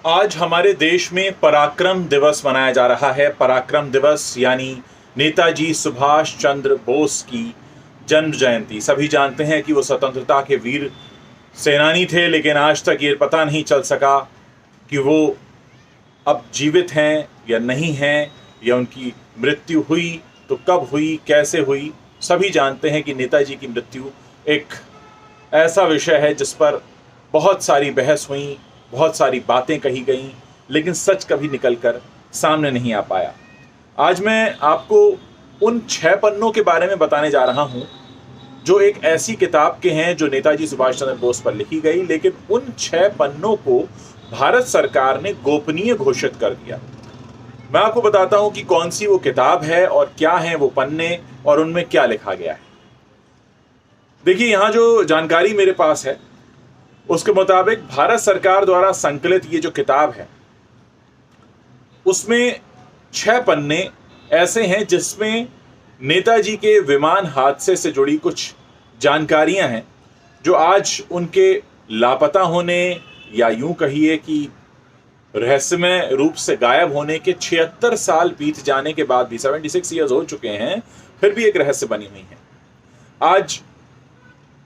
आज हमारे देश में पराक्रम दिवस मनाया जा रहा है। पराक्रम दिवस यानी नेताजी सुभाष चंद्र बोस की जन्म जयंती। सभी जानते हैं कि वो स्वतंत्रता के वीर सेनानी थे, लेकिन आज तक ये पता नहीं चल सका कि वो अब जीवित हैं या नहीं हैं, या उनकी मृत्यु हुई तो कब हुई, कैसे हुई। सभी जानते हैं कि नेताजी की मृत्यु एक ऐसा विषय है जिस पर बहुत सारी बहस हुई, बहुत सारी बातें कही गईं, लेकिन सच कभी निकलकर सामने नहीं आ पाया। आज मैं आपको उन 6 पन्नों के बारे में बताने जा रहा हूं जो एक ऐसी किताब के हैं जो नेताजी सुभाष चंद्र बोस पर लिखी गई, लेकिन उन 6 पन्नों को भारत सरकार ने गोपनीय घोषित कर दिया। मैं आपको बताता हूं कि कौन सी वो किताब है और क्या है वो पन्ने और उनमें क्या लिखा गया है। देखिए, यहां जो जानकारी मेरे पास है उसके मुताबिक भारत सरकार द्वारा संकलित ये जो किताब है उसमें 6 पन्ने ऐसे हैं जिसमें नेताजी के विमान हादसे से जुड़ी कुछ जानकारियां हैं जो आज उनके लापता होने, या यूं कहिए कि रहस्यमय रूप से गायब होने के 76 साल बीत जाने के बाद भी, 76 ईयर्स हो चुके हैं, फिर भी एक रहस्य बनी हुई है। आज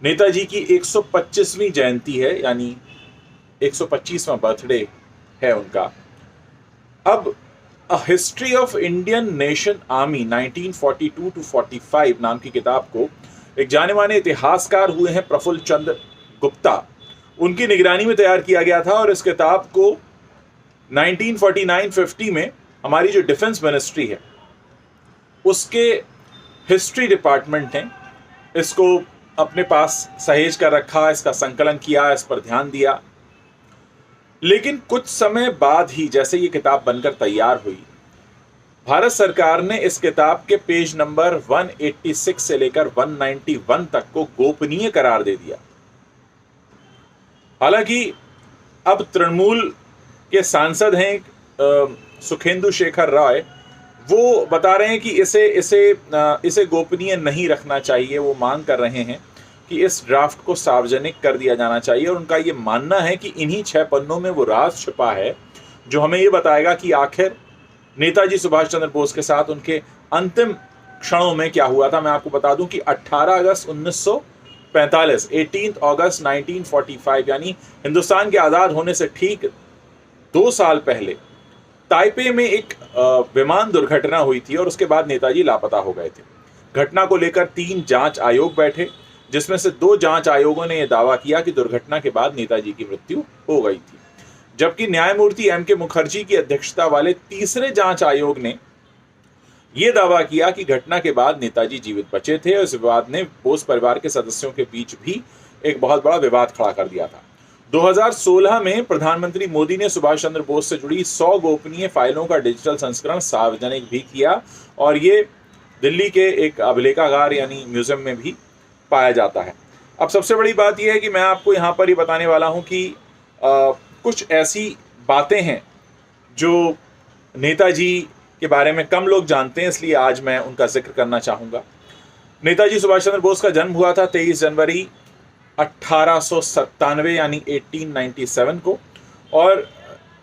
नेताजी की 125वीं जयंती है, यानी 125वां बर्थडे है उनका। अब a history of Indian nation army 1942 to 45 नाम की किताब को एक जाने माने इतिहासकार हुए हैं प्रफुल्ल चंद्र गुप्ता, उनकी निगरानी में तैयार किया गया था। और इस किताब को 1949-50 में हमारी जो डिफेंस मिनिस्ट्री है उसके हिस्ट्री डिपार्टमेंट ने इसको अपने पास सहेज कर रखा, इसका संकलन किया, इस पर ध्यान दिया। लेकिन कुछ समय बाद ही, जैसे ये किताब बनकर तैयार हुई, भारत सरकार ने इस किताब के पेज नंबर 186 से लेकर 191 तक को गोपनीय करार दे दिया। हालांकि अब तृणमूल के सांसद हैं सुखेंदु शेखर राय, वो बता रहे हैं कि इसे गोपनीय नहीं रखना चाहिए। वो मांग कर रहे हैं कि इस ड्राफ्ट को सार्वजनिक कर दिया जाना चाहिए, और उनका ये मानना है कि इन्हीं 6 पन्नों में वो राज छिपा है जो हमें ये बताएगा कि आखिर नेताजी सुभाष चंद्र बोस के साथ उनके अंतिम क्षणों में क्या हुआ था। मैं आपको बता दूं कि 18 अगस्त 1945, 18 अगस्त 1945, यानी हिंदुस्तान के आज़ाद होने से ठीक 2 साल पहले ताइपे में एक विमान दुर्घटना हुई थी, और उसके बाद नेताजी लापता हो गए थे। घटना को लेकर 3 जांच आयोग बैठे, जिसमें से 2 जांच आयोगों ने यह दावा किया कि दुर्घटना के बाद नेताजी की मृत्यु हो गई थी, जबकि न्यायमूर्ति M.K. मुखर्जी की अध्यक्षता वाले तीसरे जांच आयोग ने यह दावा किया कि घटना के बाद नेताजी जीवित बचे थे। और इस विवाद ने बोस परिवार के सदस्यों के बीच भी एक बहुत बड़ा विवाद खड़ा कर दिया था। 2016 में प्रधानमंत्री मोदी ने सुभाष चंद्र बोस से जुड़ी 100 गोपनीय फाइलों का डिजिटल संस्करण सार्वजनिक भी किया, और ये दिल्ली के एक अभिलेखागार यानी म्यूजियम में भी पाया जाता है। अब सबसे बड़ी बात यह है कि मैं आपको यहाँ पर ये बताने वाला हूँ कि कुछ ऐसी बातें हैं जो नेताजी के बारे में कम लोग जानते हैं, इसलिए आज मैं उनका जिक्र करना चाहूँगा। नेताजी सुभाष चंद्र बोस का जन्म हुआ था 23 जनवरी 1897 यानी 1897 को, और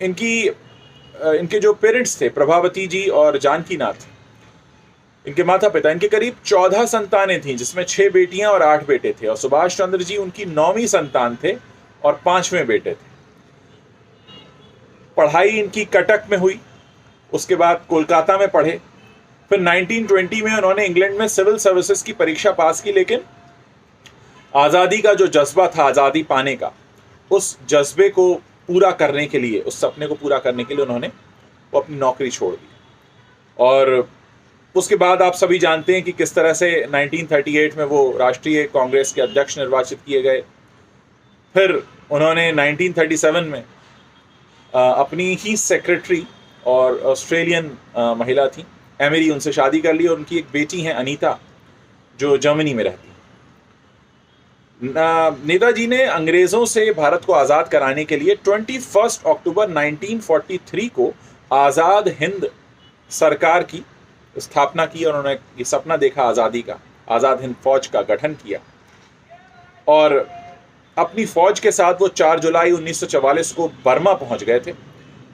इनके जो पेरेंट्स थे, प्रभावती जी और जानकी नाथ, इनके माता पिता, इनके करीब 14 संतानें थीं, जिसमें 6 बेटियां और 8 बेटे थे। और सुभाष चंद्र जी उनकी 9वीं संतान थे और 5वें बेटे थे। पढ़ाई इनकी कटक में हुई, उसके बाद कोलकाता में पढ़े। फिर 1920 में उन्होंने इंग्लैंड में सिविल सर्विसेज की परीक्षा पास की, लेकिन आज़ादी का जो जज्बा था, आज़ादी पाने का, उस जज्बे को पूरा करने के लिए, उस सपने को पूरा करने के लिए उन्होंने वो अपनी नौकरी छोड़ दी। और उसके बाद आप सभी जानते हैं कि किस तरह से 1938 में वो राष्ट्रीय कांग्रेस के अध्यक्ष निर्वाचित किए गए। फिर उन्होंने 1937 में अपनी ही सेक्रेटरी और ऑस्ट्रेलियन महिला थी एमिली, उनसे शादी कर ली, और उनकी एक बेटी है अनीता जो जर्मनी में रहती है। नेताजी ने अंग्रेज़ों से भारत को आज़ाद कराने के लिए 21 अक्टूबर 1943 को आज़ाद हिंद सरकार की स्थापना की, और उन्होंने ये सपना देखा आज़ादी का, आज़ाद हिंद फौज का गठन किया। और अपनी फौज के साथ वो 4 जुलाई 1944 को बर्मा पहुंच गए थे।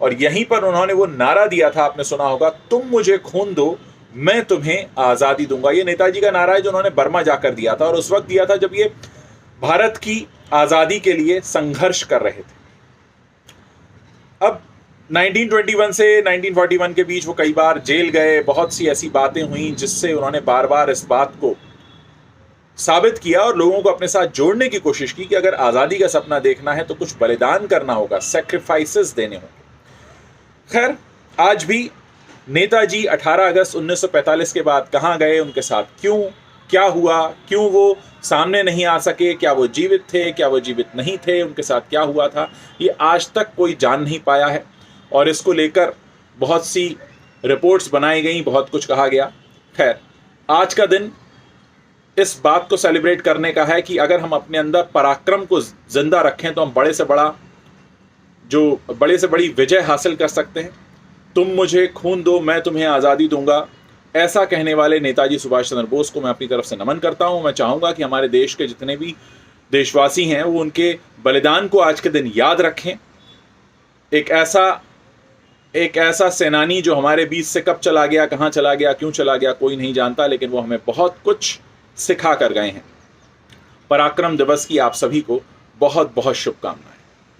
और यहीं पर उन्होंने वो नारा दिया था, आपने सुना होगा, तुम मुझे खून दो मैं तुम्हें आज़ादी दूंगा। ये नेताजी का नारा है जो उन्होंने बर्मा जाकर दिया था, और उस वक्त दिया था जब ये भारत की आज़ादी के लिए संघर्ष कर रहे थे। अब 1921 से 1941 के बीच वो कई बार जेल गए, बहुत सी ऐसी बातें हुई जिससे उन्होंने बार बार इस बात को साबित किया और लोगों को अपने साथ जोड़ने की कोशिश की कि अगर आज़ादी का सपना देखना है तो कुछ बलिदान करना होगा, सैक्रिफाइसेस देने होंगे। खैर, आज भी नेताजी 18 अगस्त 1945 के बाद कहाँ गए, उनके साथ क्यों, क्या हुआ, क्यों वो सामने नहीं आ सके, क्या वो जीवित थे, क्या वो जीवित नहीं थे, उनके साथ क्या हुआ था, ये आज तक कोई जान नहीं पाया है। और इसको लेकर बहुत सी रिपोर्ट्स बनाई गई, बहुत कुछ कहा गया। खैर, आज का दिन इस बात को सेलिब्रेट करने का है कि अगर हम अपने अंदर पराक्रम को जिंदा रखें तो हम बड़े से बड़ी विजय हासिल कर सकते हैं। तुम मुझे खून दो मैं तुम्हें आज़ादी दूंगा, ऐसा कहने वाले नेताजी सुभाष चंद्र बोस को मैं अपनी तरफ से नमन करता हूं। मैं चाहूंगा कि हमारे देश के जितने भी देशवासी हैं वो उनके बलिदान को आज के दिन याद रखें। एक ऐसा सेनानी जो हमारे बीच से कब चला गया, कहाँ चला गया, क्यों चला गया, कोई नहीं जानता, लेकिन वो हमें बहुत कुछ सिखा कर गए हैं। पराक्रम दिवस की आप सभी को बहुत बहुत शुभकामनाएं।